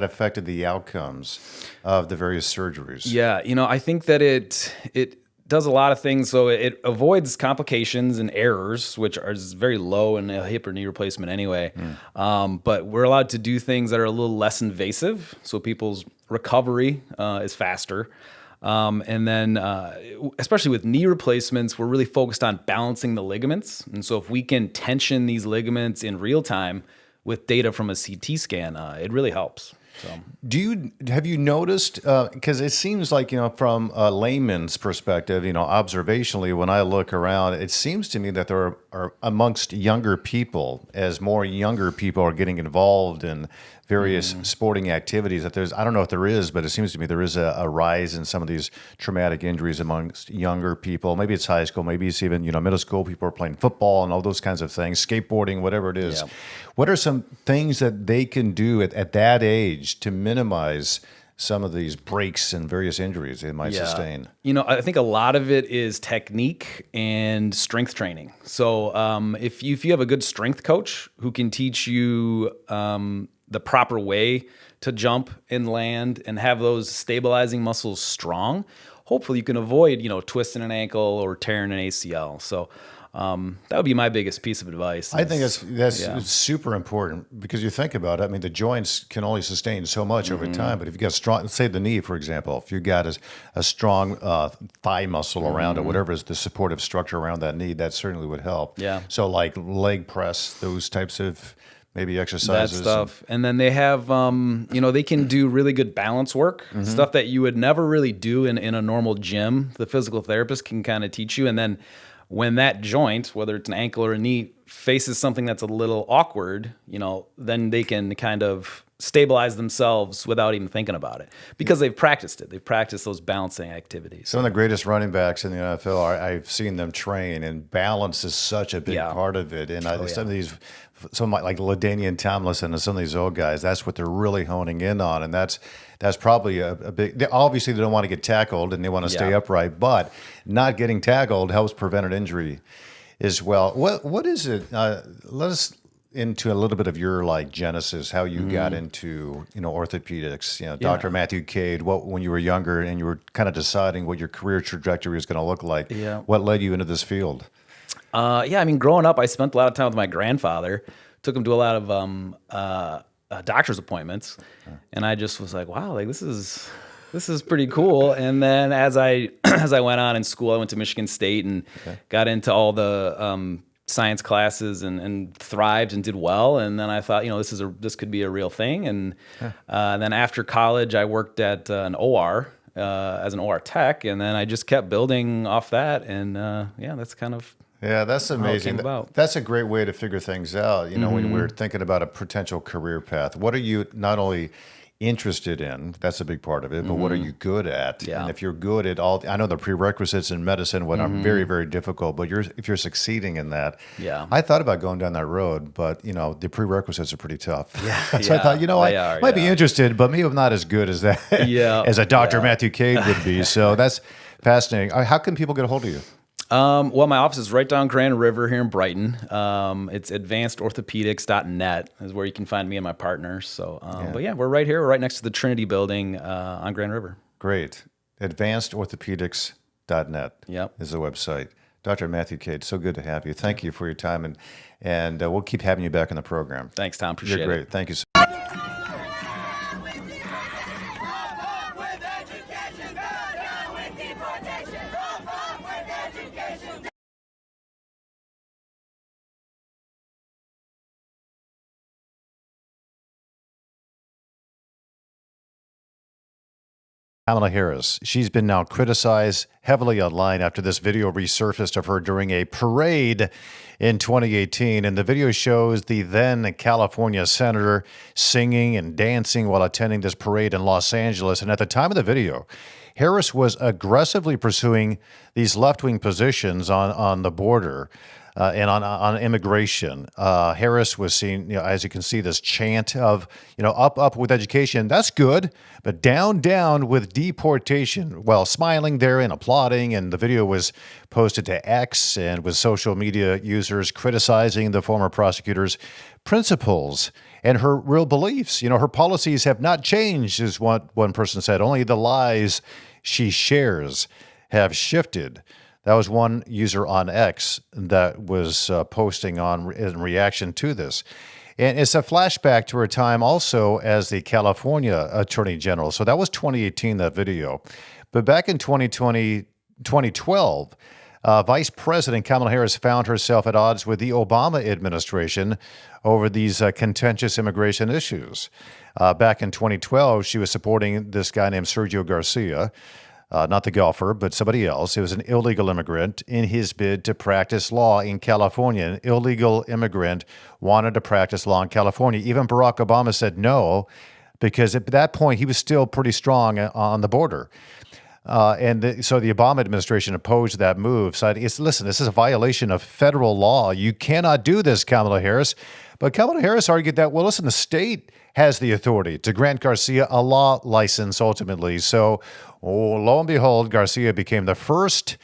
affected the outcomes of the various surgeries? Yeah, I think that it does a lot of things. So it avoids complications and errors, which are very low in a hip or knee replacement anyway. But we're allowed to do things that are a little less invasive, so people's recovery is faster. And then, especially with knee replacements, we're really focused on balancing the ligaments. And so if we can tension these ligaments in real time with data from a CT scan, it really helps. Have you noticed, because it seems like, from a layman's perspective, observationally, when I look around, it seems to me that there are amongst younger people, as more younger people are getting involved in various sporting activities, that I don't know if there is, but it seems to me there is a rise in some of these traumatic injuries amongst younger people. Maybe it's high school, maybe it's even, middle school, people are playing football and all those kinds of things, skateboarding, whatever it is. Yeah. What are some things that they can do at that age to minimize some of these breaks and various injuries they might sustain? I think a lot of it is technique and strength training. So if you have a good strength coach who can teach you the proper way to jump and land and have those stabilizing muscles strong, hopefully you can avoid, twisting an ankle or tearing an ACL. So that would be my biggest piece of advice. I think that's super important, because you think about it. I mean, the joints can only sustain so much over time, but if you got strong, say the knee, for example, if you got a strong thigh muscle around it, whatever is the supportive structure around that knee, that certainly would help. Yeah. So like leg press, those types of maybe exercises. That stuff. And then they have, they can do really good balance work, stuff that you would never really do in a normal gym. The physical therapist can kind of teach you. And then when that joint, whether it's an ankle or a knee, faces something that's a little awkward, then they can kind of stabilize themselves without even thinking about it, because they've practiced it. They've practiced those balancing activities. Some of the greatest running backs in the NFL, I've seen them train, and balance is such a big part of it. And some of these, like LaDainian Tomlinson and some of these old guys, that's what they're really honing in on. And that's probably a big, obviously they don't want to get tackled and they want to stay upright, but not getting tackled helps prevent an injury as well. What is it? Let us into a little bit of your genesis, how you got into orthopedics. Dr. Matthew Caid. When you were younger and you were kind of deciding what your career trajectory was going to look like, what led you into this field? Growing up, I spent a lot of time with my grandfather. Took him to a lot of doctor's appointments, and I just was like, wow, this is pretty cool. And then as I went on in school, I went to Michigan State and got into all the science classes and thrived and did well. And then I thought, this could be a real thing. And then after college, I worked at an OR as an OR tech, and then I just kept building off that. And that's kind of that's amazing. That's a great way to figure things out. When we're thinking about a potential career path, what are you not only interested in? That's a big part of it. But what are you good at? Yeah. And if you're good at all, I know the prerequisites in medicine are very, very difficult. But if you're succeeding in that, I thought about going down that road, but the prerequisites are pretty tough. So I thought, I might be interested, but maybe I'm not as good as that. As a Dr. Matthew Caid would be. So that's fascinating. How can people get a hold of you? Well, my office is right down Grand River here in Brighton. It's advancedorthopedics.net is where you can find me and my partners. So, but we're right here. We're right next to the Trinity building on Grand River. Great. Advancedorthopedics.net is the website. Dr. Matthew Caid, so good to have you. Thank you for your time, and we'll keep having you back in the program. Thanks, Tom. Appreciate it. You're great. Thank you so Kamala Harris. She's been now criticized heavily online after this video resurfaced of her during a parade in 2018. And the video shows the then California senator singing and dancing while attending this parade in Los Angeles. And at the time of the video, Harris was aggressively pursuing these left-wing positions on the border and on immigration. Harris was seen, as you can see, this chant of, up with education. That's good, but down with deportation. While smiling there and applauding, and the video was posted to X and with social media users criticizing the former prosecutor's principles and her real beliefs. Her policies have not changed, is what one person said. Only the lies she shares have shifted. That was one user on X that was posting in reaction to this. And it's a flashback to her time also as the California Attorney General. So that was 2018, that video. But back in 2012, Vice President Kamala Harris found herself at odds with the Obama administration over these contentious immigration issues. Back in 2012, she was supporting this guy named Sergio Garcia, not the golfer, but somebody else. He was an illegal immigrant in his bid to practice law in California. An illegal immigrant wanted to practice law in California. Even Barack Obama said no, because at that point, he was still pretty strong on the border. So the Obama administration opposed that move. Said, listen, this is a violation of federal law. You cannot do this, Kamala Harris. But Kamala Harris argued that, well, listen, the state has the authority to grant Garcia a law license ultimately. So, lo and behold, Garcia became the first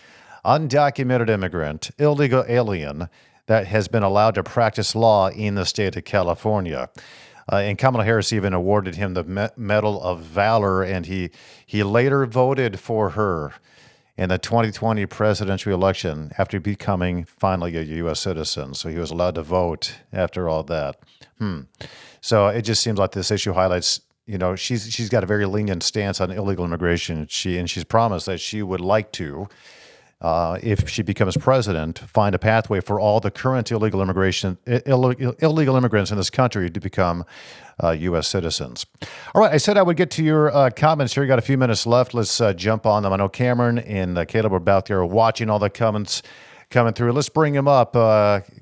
undocumented immigrant, illegal alien, that has been allowed to practice law in the state of California. And Kamala Harris even awarded him the Medal of Valor, and he later voted for her in the 2020 presidential election after becoming finally a U.S. citizen. So he was allowed to vote after all that. So it just seems like this issue highlights, she's got a very lenient stance on illegal immigration. She's promised that she would like to, if she becomes president, find a pathway for all the current illegal immigrants in this country to become U.S. citizens. All right, I said I would get to your comments here. You got a few minutes left. Let's jump on them. I know Cameron and Caleb are about there watching all the comments coming through. Let's bring them up.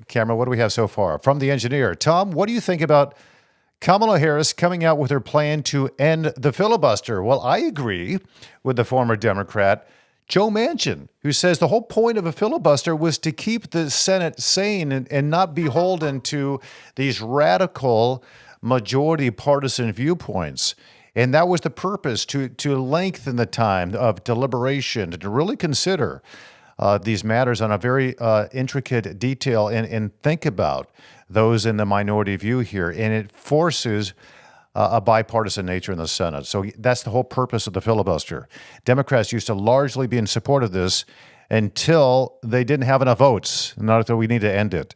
Cameron, what do we have so far? From the engineer. Tom, what do you think about Kamala Harris coming out with her plan to end the filibuster? Well, I agree with the former Democrat Joe Manchin, who says the whole point of a filibuster was to keep the Senate sane and not beholden to these radical majority partisan viewpoints. And that was the purpose, to lengthen the time of deliberation, to really consider these matters on a very intricate detail and think about those in the minority view here. And it forces a bipartisan nature in the Senate. So that's the whole purpose of the filibuster. Democrats used to largely be in support of this until they didn't have enough votes. Not that we need to end it.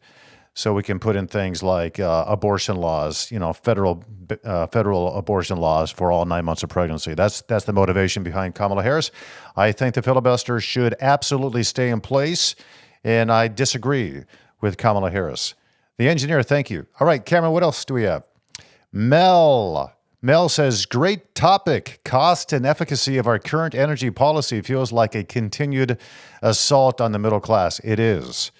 So we can put in things like abortion laws, federal abortion laws for all 9 months of pregnancy. That's the motivation behind Kamala Harris. I think the filibuster should absolutely stay in place, and I disagree with Kamala Harris. The engineer, thank you. All right, Cameron, what else do we have? Mel says, great topic. Cost and efficacy of our current energy policy feels like a continued assault on the middle class. It is.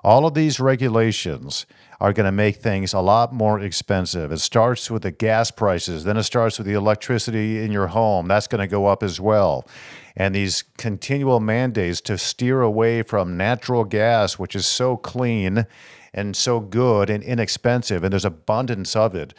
All of these regulations are going to make things a lot more expensive. It starts with the gas prices, then it starts with the electricity in your home. That's going to go up as well. And these continual mandates to steer away from natural gas, which is so clean and so good and inexpensive, and there's abundance of it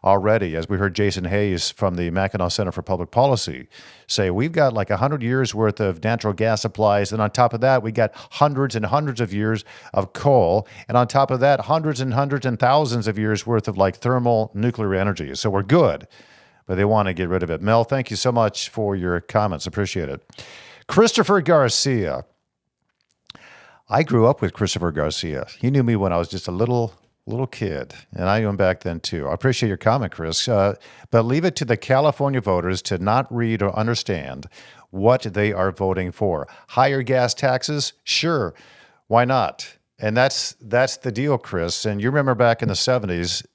already, as we heard Jason Hayes from the Mackinac Center for Public Policy say, we've got like 100 years worth of natural gas supplies, and on top of that, we got hundreds and hundreds of years of coal, and on top of that, hundreds and hundreds and thousands of years worth of like thermal nuclear energy. So we're good, but they want to get rid of it. Mel, thank you so much for your comments. Appreciate it. Christopher Garcia. I grew up with Christopher Garcia. He knew me when I was just a little kid, and I knew him back then too. I appreciate your comment, Chris, but leave it to the California voters to not read or understand what they are voting for. Higher gas taxes? Sure. Why not? And that's the deal, Chris. And you remember back in the 70s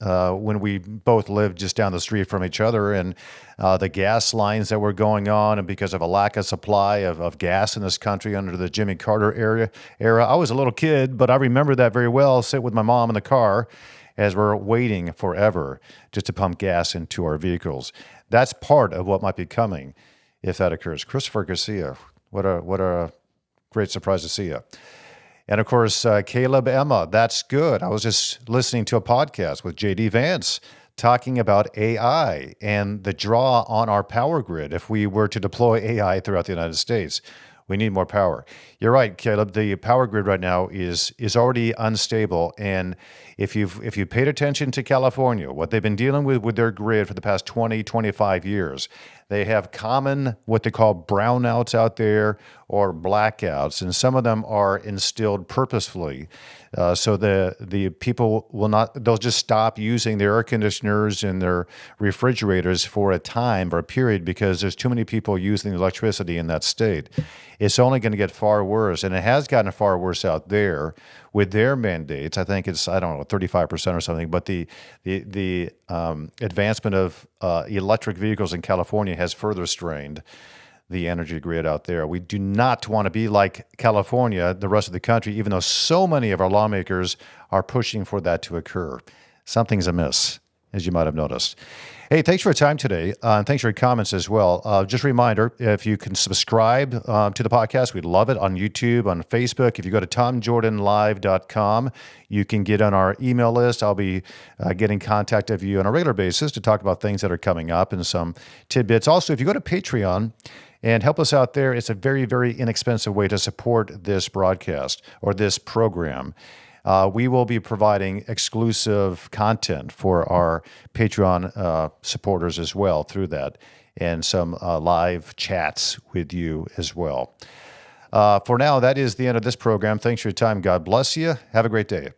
when we both lived just down the street from each other, and the gas lines that were going on, and because of a lack of supply of gas in this country under the Jimmy Carter era. I was a little kid, but I remember that very well, sit with my mom in the car as we're waiting forever just to pump gas into our vehicles. That's part of what might be coming if that occurs. Christopher Garcia, what a great surprise to see you. And of course, Caleb Emma, that's good. I was just listening to a podcast with J.D. Vance talking about AI and the draw on our power grid. If we were to deploy AI throughout the United States, we need more power. You're right, Caleb. The power grid right now is already unstable. And if you paid attention to California, what they've been dealing with their grid for the past 20, 25 years, They have common, what they call brownouts out there or blackouts, and some of them are instilled purposefully. So the people will not, they'll just stop using their air conditioners and their refrigerators for a time or a period because there's too many people using electricity in that state. It's only going to get far worse, and it has gotten far worse out there with their mandates. I think it's, I don't know, 35% or something, but the advancement of electric vehicles in California has further strained the energy grid out there. We do not want to be like California, the rest of the country, even though so many of our lawmakers are pushing for that to occur. Something's amiss, as you might have noticed. Hey, thanks for your time today, and thanks for your comments as well. Just a reminder, if you can subscribe to the podcast, we'd love it, on YouTube, on Facebook. If you go to TomJordanLive.com, you can get on our email list. I'll be getting contact of you on a regular basis to talk about things that are coming up and some tidbits. Also, if you go to Patreon and help us out there, it's a very, very inexpensive way to support this broadcast or this program. We will be providing exclusive content for our Patreon supporters as well through that, and some live chats with you as well. For now, that is the end of this program. Thanks for your time. God bless you. Have a great day.